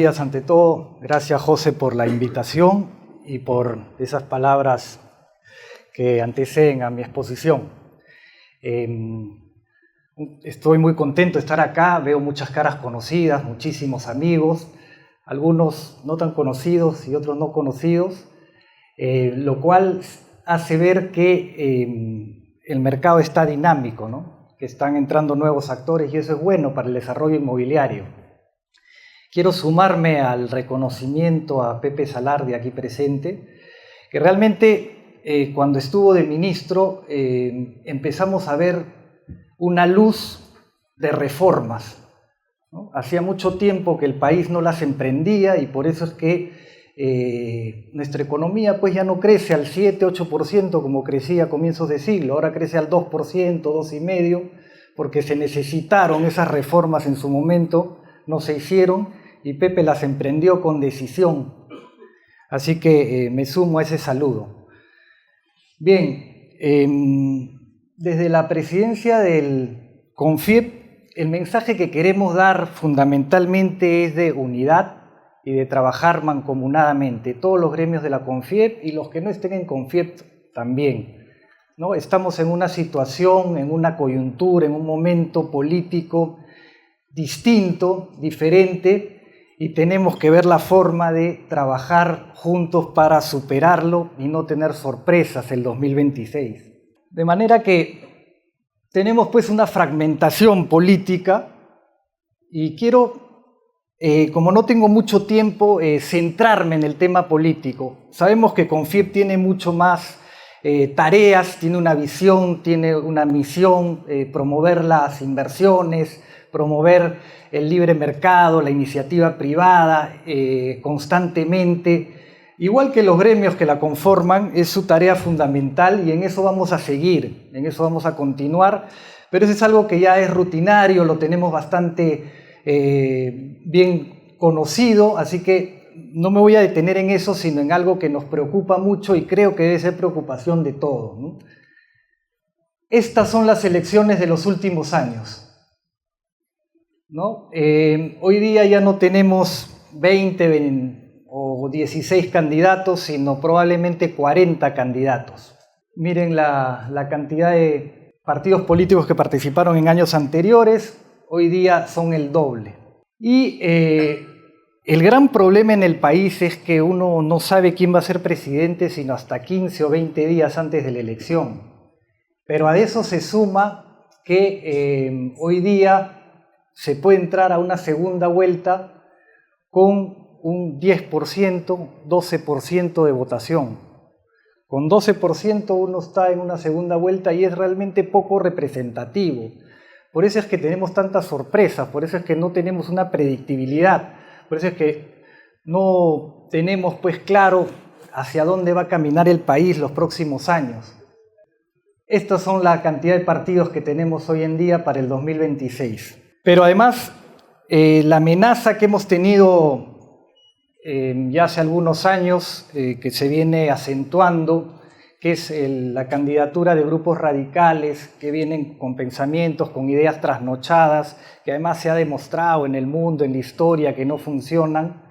Días, ante todo, gracias José por la invitación y por esas palabras que anteceden a mi exposición. Estoy muy contento de estar acá, veo muchas caras conocidas, muchísimos amigos, algunos no tan conocidos y otros no conocidos, lo cual hace ver que el mercado está dinámico, ¿no? Que están entrando nuevos actores y eso es bueno para el desarrollo inmobiliario. Quiero sumarme al reconocimiento a Pepe Salardi aquí presente, que realmente cuando estuvo de ministro empezamos a ver una luz de reformas, ¿no? Hacía mucho tiempo que el país no las emprendía y por eso es que nuestra economía pues ya no crece al 7-8% como crecía a comienzos de siglo, ahora crece al 2%, 2,5%, porque se necesitaron esas reformas en su momento, no se hicieron y Pepe las emprendió con decisión. Así que me sumo a ese saludo. Bien, desde la presidencia del CONFIEP, el mensaje que queremos dar fundamentalmente es de unidad y de trabajar mancomunadamente, todos los gremios de la CONFIEP y los que no estén en CONFIEP también, ¿no? Estamos en una situación, en una coyuntura, en un momento político distinto, diferente, y tenemos que ver la forma de trabajar juntos para superarlo y no tener sorpresas el 2026. De manera que tenemos pues una fragmentación política y quiero, como no tengo mucho tiempo, centrarme en el tema político. Sabemos que CONFIEP tiene mucho más tareas, tiene una visión, tiene una misión, promover las inversiones, promover el libre mercado, la iniciativa privada constantemente. Igual que los gremios que la conforman, es su tarea fundamental y en eso vamos a seguir, en eso vamos a continuar, pero eso es algo que ya es rutinario, lo tenemos bastante bien conocido, así que no me voy a detener en eso, sino en algo que nos preocupa mucho y creo que debe ser preocupación de todos, ¿no? Estas son las elecciones de los últimos años, ¿no? Hoy día ya no tenemos 20 o 16 candidatos, sino probablemente 40 candidatos. Miren la cantidad de partidos políticos que participaron en años anteriores, hoy día son el doble. Y el gran problema en el país es que uno no sabe quién va a ser presidente sino hasta 15 o 20 días antes de la elección. Pero a eso se suma que hoy día se puede entrar a una segunda vuelta con un 10%, 12% de votación. Con 12% uno está en una segunda vuelta y es realmente poco representativo. Por eso es que tenemos tantas sorpresas, por eso es que no tenemos una predictibilidad, por eso es que no tenemos pues claro hacia dónde va a caminar el país los próximos años. Estas son la cantidad de partidos que tenemos hoy en día para el 2026. Pero además, la amenaza que hemos tenido ya hace algunos años, que se viene acentuando, que es la candidatura de grupos radicales que vienen con pensamientos, con ideas trasnochadas, que además se ha demostrado en el mundo, en la historia, que no funcionan,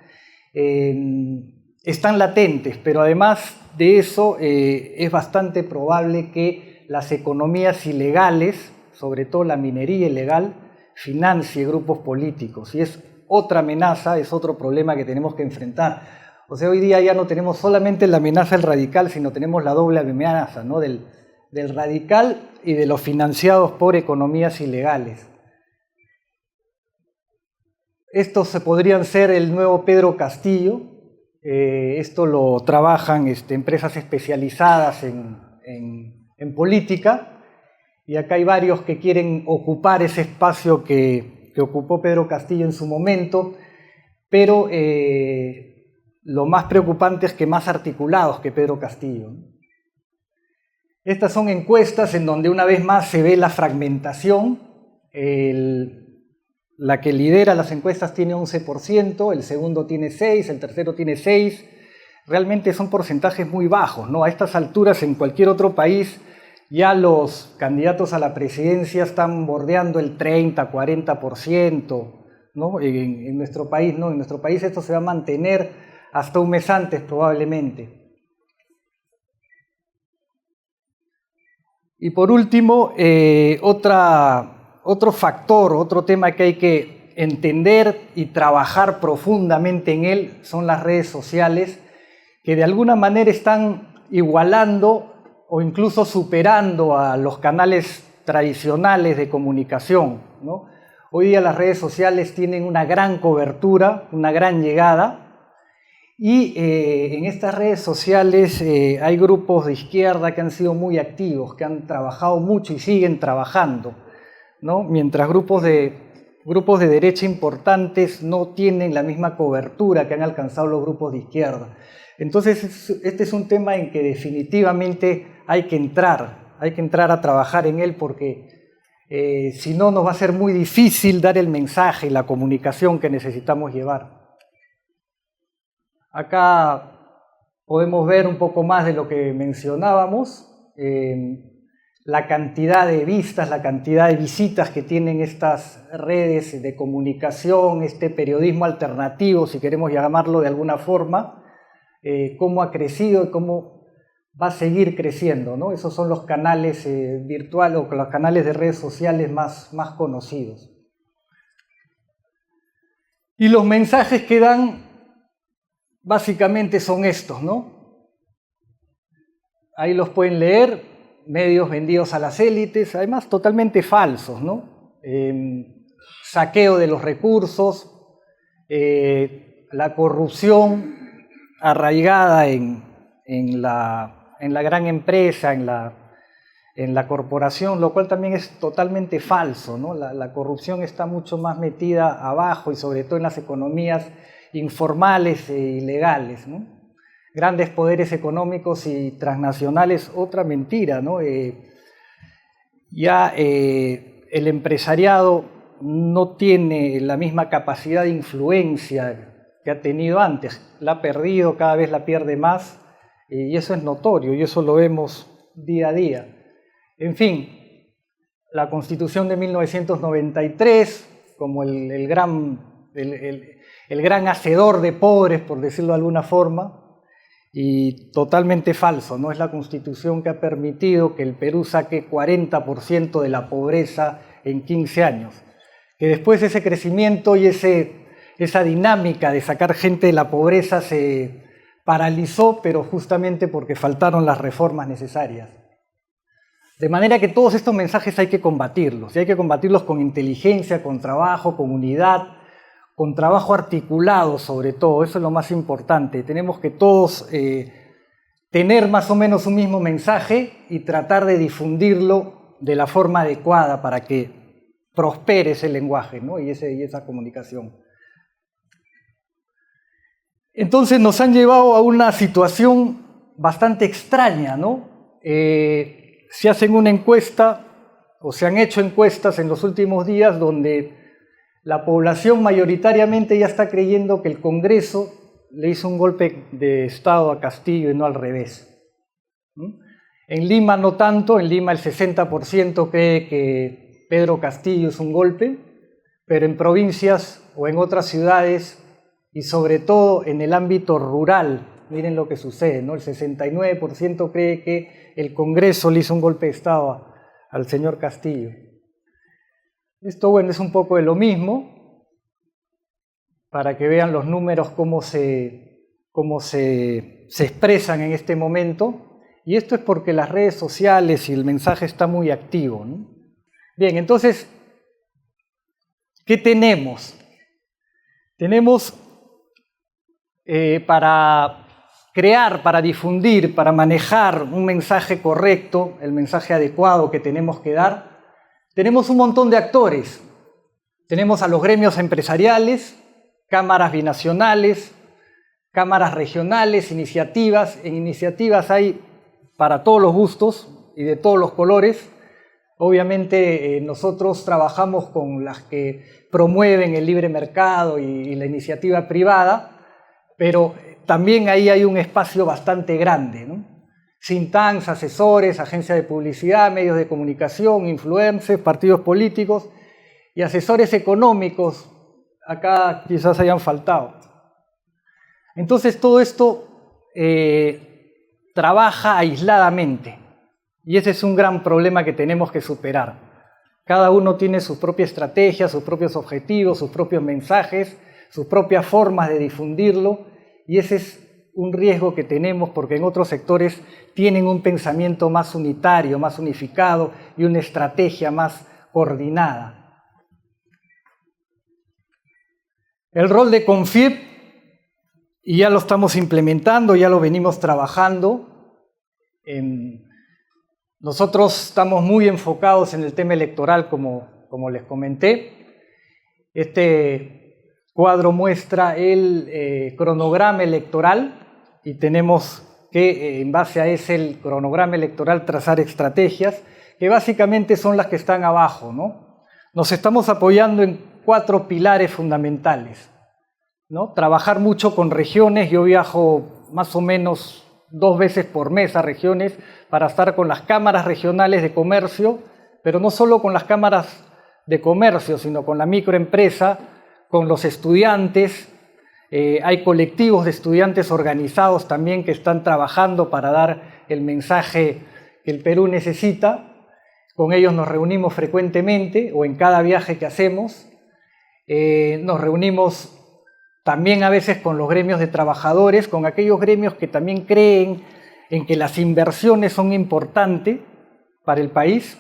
están latentes, pero además de eso es bastante probable que las economías ilegales, sobre todo la minería ilegal, financie grupos políticos y es otra amenaza, es otro problema que tenemos que enfrentar. O sea, hoy día ya no tenemos solamente la amenaza del radical, sino tenemos la doble amenaza, ¿no? del radical y de los financiados por economías ilegales. Estos podrían ser el nuevo Pedro Castillo, esto lo trabajan empresas especializadas en política, y acá hay varios que quieren ocupar ese espacio que ocupó Pedro Castillo en su momento, pero lo más preocupante es que más articulados que Pedro Castillo. Estas son encuestas en donde una vez más se ve la fragmentación. La que lidera las encuestas tiene 11%, el segundo tiene 6%, el tercero tiene 6%. Realmente son porcentajes muy bajos, ¿no? A estas alturas en cualquier otro país ya los candidatos a la presidencia están bordeando el 30, 40%, ¿no? En nuestro país, ¿no? En nuestro país esto se va a mantener hasta un mes antes probablemente. Y por último, otro factor, otro tema que hay que entender y trabajar profundamente en él son las redes sociales, que de alguna manera están igualando o incluso superando a los canales tradicionales de comunicación, ¿no? Hoy día las redes sociales tienen una gran cobertura, una gran llegada, y en estas redes sociales hay grupos de izquierda que han sido muy activos, que han trabajado mucho y siguen trabajando, ¿no? Mientras grupos de derecha importantes no tienen la misma cobertura que han alcanzado los grupos de izquierda. Entonces, este es un tema en que definitivamente hay que entrar a trabajar en él, porque si no, nos va a ser muy difícil dar el mensaje y la comunicación que necesitamos llevar. Acá podemos ver un poco más de lo que mencionábamos, la cantidad de vistas, la cantidad de visitas que tienen estas redes de comunicación, este periodismo alternativo, si queremos llamarlo de alguna forma, cómo ha crecido y cómo va a seguir creciendo, ¿no? Esos son los canales virtuales o los canales de redes sociales más conocidos. Y los mensajes que dan básicamente son estos, ¿no? Ahí los pueden leer: medios vendidos a las élites, además totalmente falsos, ¿no? Saqueo de los recursos, la corrupción arraigada en la gran empresa, en la corporación, lo cual también es totalmente falso, ¿no? La corrupción está mucho más metida abajo y sobre todo en las economías informales e ilegales, ¿no? Grandes poderes económicos y transnacionales, otra mentira, ¿no? El empresariado no tiene la misma capacidad de influencia que ha tenido antes, la ha perdido, cada vez la pierde más, y eso es notorio, y eso lo vemos día a día. En fin, la Constitución de 1993, como el gran hacedor de pobres, por decirlo de alguna forma, y totalmente falso, ¿no? Es la Constitución que ha permitido que el Perú saque 40% de la pobreza en 15 años. Que después ese crecimiento y esa dinámica de sacar gente de la pobreza se paralizó, pero justamente porque faltaron las reformas necesarias. De manera que todos estos mensajes hay que combatirlos, y hay que combatirlos con inteligencia, con trabajo, con unidad, con trabajo articulado sobre todo. Eso es lo más importante. Tenemos que todos tener más o menos un mismo mensaje y tratar de difundirlo de la forma adecuada para que prospere ese lenguaje, ¿no? y esa comunicación. Entonces nos han llevado a una situación bastante extraña, ¿no? Se hacen una encuesta, o se han hecho encuestas en los últimos días donde la población mayoritariamente ya está creyendo que el Congreso le hizo un golpe de Estado a Castillo y no al revés. En Lima no tanto, en Lima el 60% cree que Pedro Castillo es un golpe, pero en provincias o en otras ciudades, y sobre todo en el ámbito rural, miren lo que sucede, ¿no? El 69% cree que el Congreso le hizo un golpe de Estado al señor Castillo. Esto, bueno, es un poco de lo mismo, para que vean los números cómo se expresan en este momento, y esto es porque las redes sociales y el mensaje está muy activo, ¿no? Bien, entonces, ¿qué tenemos? Tenemos para crear, para difundir, para manejar un mensaje correcto, el mensaje adecuado que tenemos que dar. Tenemos un montón de actores. Tenemos a los gremios empresariales, cámaras binacionales, cámaras regionales, iniciativas. En iniciativas hay para todos los gustos y de todos los colores. Obviamente nosotros trabajamos con las que promueven el libre mercado y la iniciativa privada, pero también ahí hay un espacio bastante grande, ¿no? Think tanks, asesores, agencias de publicidad, medios de comunicación, influencers, partidos políticos y asesores económicos. acá quizás hayan faltado. Entonces todo esto trabaja aisladamente y ese es un gran problema que tenemos que superar. Cada uno tiene su propia estrategia, sus propios objetivos, sus propios mensajes, sus propias formas de difundirlo y ese es un riesgo que tenemos porque en otros sectores tienen un pensamiento más unitario, más unificado y una estrategia más coordinada. El rol de Confiep, y ya lo estamos implementando, ya lo venimos trabajando. Nosotros estamos muy enfocados en el tema electoral, como les comenté. Este cuadro muestra el cronograma electoral y tenemos que, en base a ese el cronograma electoral, trazar estrategias que básicamente son las que están abajo, ¿no? Nos estamos apoyando en 4 pilares fundamentales, ¿no? Trabajar mucho con regiones. Yo viajo más o menos 2 veces por mes a regiones para estar con las cámaras regionales de comercio, pero no solo con las cámaras de comercio, sino con la microempresa, con los estudiantes. Hay colectivos de estudiantes organizados también que están trabajando para dar el mensaje que el Perú necesita. Con ellos nos reunimos frecuentemente o en cada viaje que hacemos. Nos reunimos también a veces con los gremios de trabajadores, con aquellos gremios que también creen en que las inversiones son importantes para el país.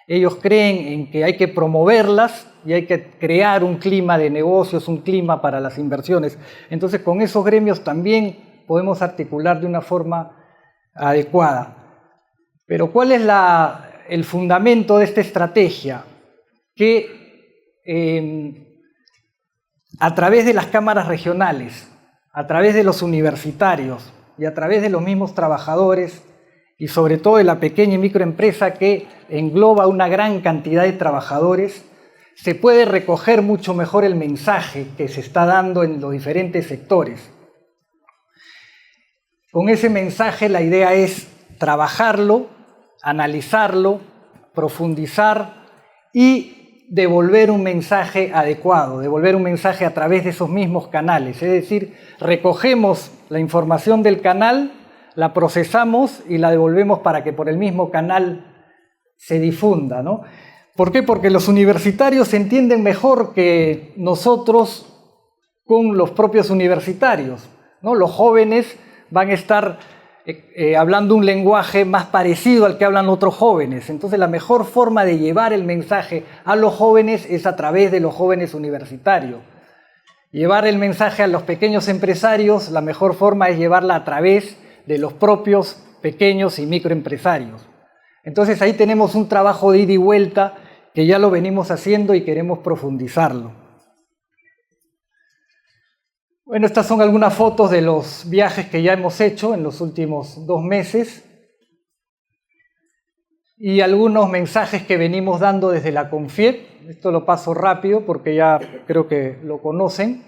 Ellos creen en que hay que promoverlas y hay que crear un clima de negocios, un clima para las inversiones. Entonces, con esos gremios también podemos articular de una forma adecuada. Pero ¿cuál es el fundamento de esta estrategia? Que a través de las cámaras regionales, a través de los universitarios y a través de los mismos trabajadores y sobre todo de la pequeña y microempresa que engloba una gran cantidad de trabajadores, se puede recoger mucho mejor el mensaje que se está dando en los diferentes sectores. Con ese mensaje la idea es trabajarlo, analizarlo, profundizar y devolver un mensaje adecuado, devolver un mensaje a través de esos mismos canales. Es decir, recogemos la información del canal, la procesamos y la devolvemos para que por el mismo canal se difunda, ¿no? ¿Por qué? Porque los universitarios se entienden mejor que nosotros con los propios universitarios, ¿no? Los jóvenes van a estar hablando un lenguaje más parecido al que hablan otros jóvenes. Entonces la mejor forma de llevar el mensaje a los jóvenes es a través de los jóvenes universitarios. Llevar el mensaje a los pequeños empresarios, la mejor forma es llevarla a través de los propios pequeños y microempresarios. Entonces ahí tenemos un trabajo de ida y vuelta que ya lo venimos haciendo y queremos profundizarlo. Bueno, estas son algunas fotos de los viajes que ya hemos hecho en los últimos 2 meses y algunos mensajes que venimos dando desde la Confiep. Esto lo paso rápido porque ya creo que lo conocen.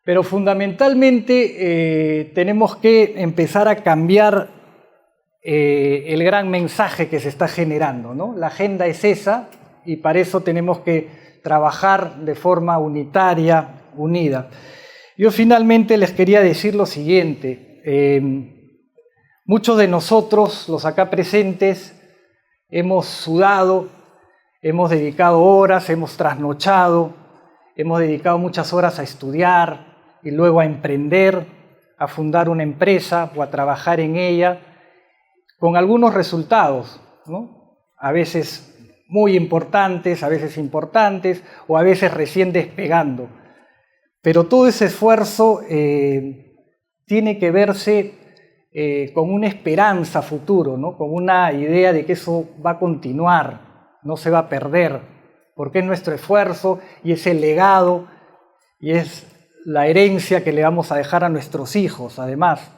Pero fundamentalmente tenemos que empezar a cambiar el gran mensaje que se está generando, ¿no? La agenda es esa y para eso tenemos que trabajar de forma unitaria, unida. Yo finalmente les quería decir lo siguiente. Muchos de nosotros, los acá presentes, hemos sudado, hemos dedicado horas, hemos trasnochado, hemos dedicado muchas horas a estudiar y luego a emprender, a fundar una empresa o a trabajar en ella, con algunos resultados, ¿no? A veces muy importantes, a veces importantes o a veces recién despegando. Pero todo ese esfuerzo tiene que verse con una esperanza futuro, ¿no? Con una idea de que eso va a continuar, no se va a perder, porque es nuestro esfuerzo y es el legado y es la herencia que le vamos a dejar a nuestros hijos, además.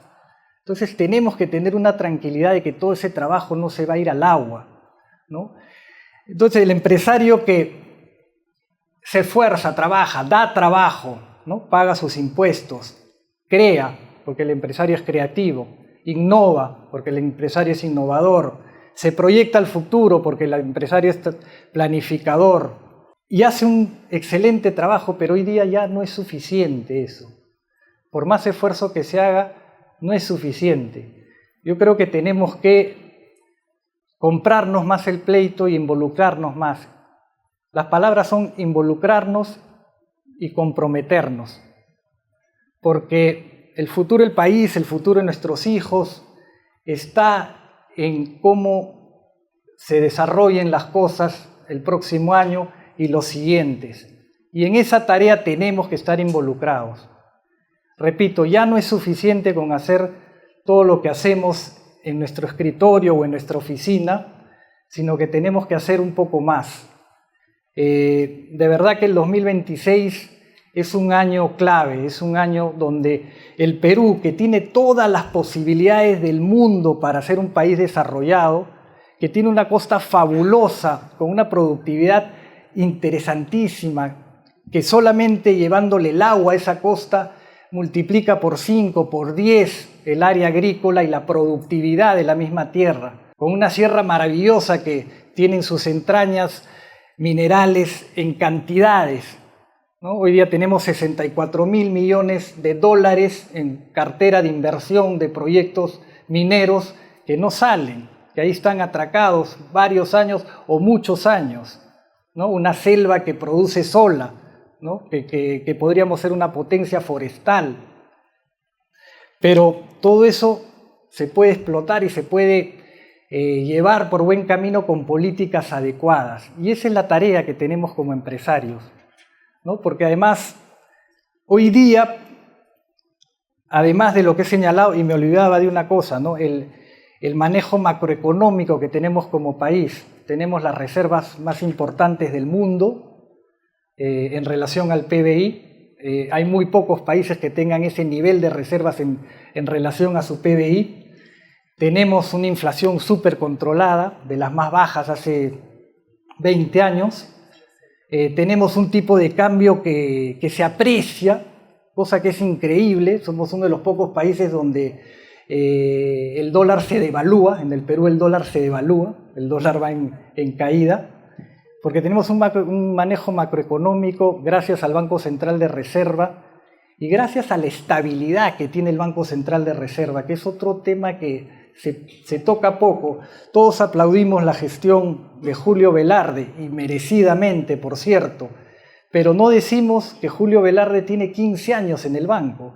Entonces tenemos que tener una tranquilidad de que todo ese trabajo no se va a ir al agua, ¿no? Entonces el empresario que se esfuerza, trabaja, da trabajo, ¿no? Paga sus impuestos, crea, porque el empresario es creativo, innova, porque el empresario es innovador, se proyecta al futuro, porque el empresario es planificador, y hace un excelente trabajo, pero hoy día ya no es suficiente eso. Por más esfuerzo que se haga, no es suficiente. Yo creo que tenemos que comprarnos más el pleito y involucrarnos más. Las palabras son involucrarnos y comprometernos, porque el futuro del país, el futuro de nuestros hijos, está en cómo se desarrollen las cosas el próximo año y los siguientes. Y en esa tarea tenemos que estar involucrados. Repito, ya no es suficiente con hacer todo lo que hacemos en nuestro escritorio o en nuestra oficina, sino que tenemos que hacer un poco más. De verdad que el 2026 es un año clave, es un año donde el Perú, que tiene todas las posibilidades del mundo para ser un país desarrollado, que tiene una costa fabulosa, con una productividad interesantísima, que solamente llevándole el agua a esa costa multiplica por 5, por 10 el área agrícola y la productividad de la misma tierra, con una sierra maravillosa que tiene en sus entrañas minerales en cantidades, ¿no? Hoy día tenemos 64.000 millones de dólares en cartera de inversión de proyectos mineros que no salen, que ahí están atracados varios años o muchos años, ¿no? Una selva que produce sola, ¿no? que podríamos ser una potencia forestal. Pero todo eso se puede explotar y se puede llevar por buen camino con políticas adecuadas. Y esa es la tarea que tenemos como empresarios, ¿no? Porque además, hoy día, además de lo que he señalado, y me olvidaba de una cosa, ¿no? El manejo macroeconómico que tenemos como país. Tenemos las reservas más importantes del mundo en relación al PBI. Hay muy pocos países que tengan ese nivel de reservas en relación a su PBI. Tenemos una inflación súper controlada, de las más bajas hace 20 años. Tenemos un tipo de cambio que se aprecia, cosa que es increíble. Somos uno de los pocos países donde el dólar se devalúa. En el Perú el dólar se devalúa, el dólar va en caída, porque tenemos un manejo macroeconómico gracias al Banco Central de Reserva y gracias a la estabilidad que tiene el Banco Central de Reserva, que es otro tema que se toca poco. Todos aplaudimos la gestión de Julio Velarde, y merecidamente, por cierto, pero no decimos que Julio Velarde tiene 15 años en el banco.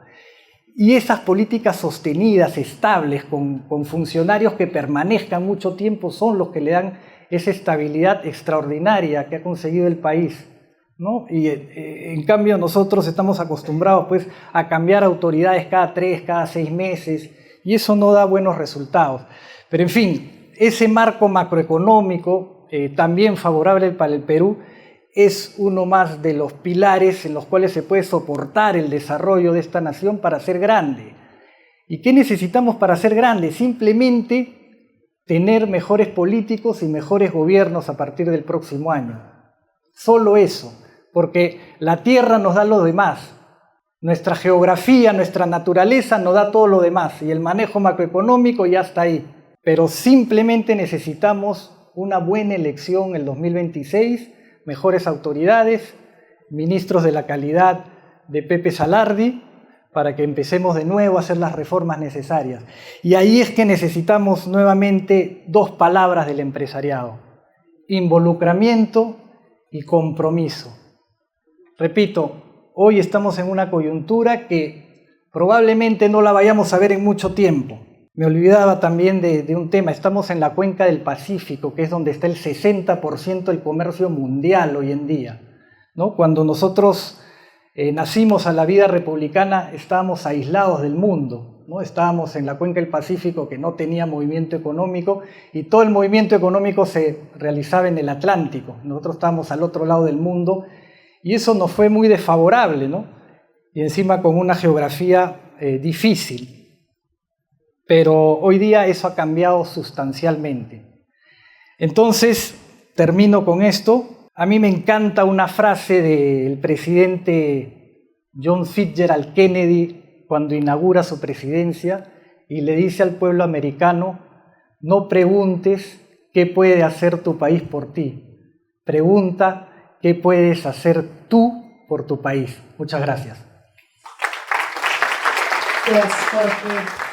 Y esas políticas sostenidas, estables, con funcionarios que permanezcan mucho tiempo, son los que le dan esa estabilidad extraordinaria que ha conseguido el país, ¿no? Y en cambio nosotros estamos acostumbrados pues, a cambiar autoridades cada 3, cada 6 meses, y eso no da buenos resultados. Pero en fin, ese marco macroeconómico, también favorable para el Perú, es uno más de los pilares en los cuales se puede soportar el desarrollo de esta nación para ser grande. ¿Y qué necesitamos para ser grande? Simplemente tener mejores políticos y mejores gobiernos a partir del próximo año. Solo eso, porque la tierra nos da lo demás. Nuestra geografía, nuestra naturaleza nos da todo lo demás y el manejo macroeconómico ya está ahí. Pero simplemente necesitamos una buena elección el 2026, mejores autoridades, ministros de la calidad de Pepe Salardi, para que empecemos de nuevo a hacer las reformas necesarias. Y ahí es que necesitamos nuevamente 2 palabras del empresariado: involucramiento y compromiso. Repito, hoy estamos en una coyuntura que probablemente no la vayamos a ver en mucho tiempo. Me olvidaba también de un tema. Estamos en la cuenca del Pacífico, que es donde está el 60% del comercio mundial hoy en día, ¿no? Cuando nosotros nacimos a la vida republicana, estábamos aislados del mundo, ¿no? Estábamos en la cuenca del Pacífico, que no tenía movimiento económico, y todo el movimiento económico se realizaba en el Atlántico. Nosotros estábamos al otro lado del mundo, y eso nos fue muy desfavorable, ¿no? Y encima con una geografía difícil. Pero hoy día eso ha cambiado sustancialmente. Entonces, termino con esto. A mí me encanta una frase del presidente John Fitzgerald Kennedy cuando inaugura su presidencia y le dice al pueblo americano: no preguntes qué puede hacer tu país por ti, pregunta ¿Qué puedes hacer tú por tu país? Muchas gracias. Gracias, Jorge.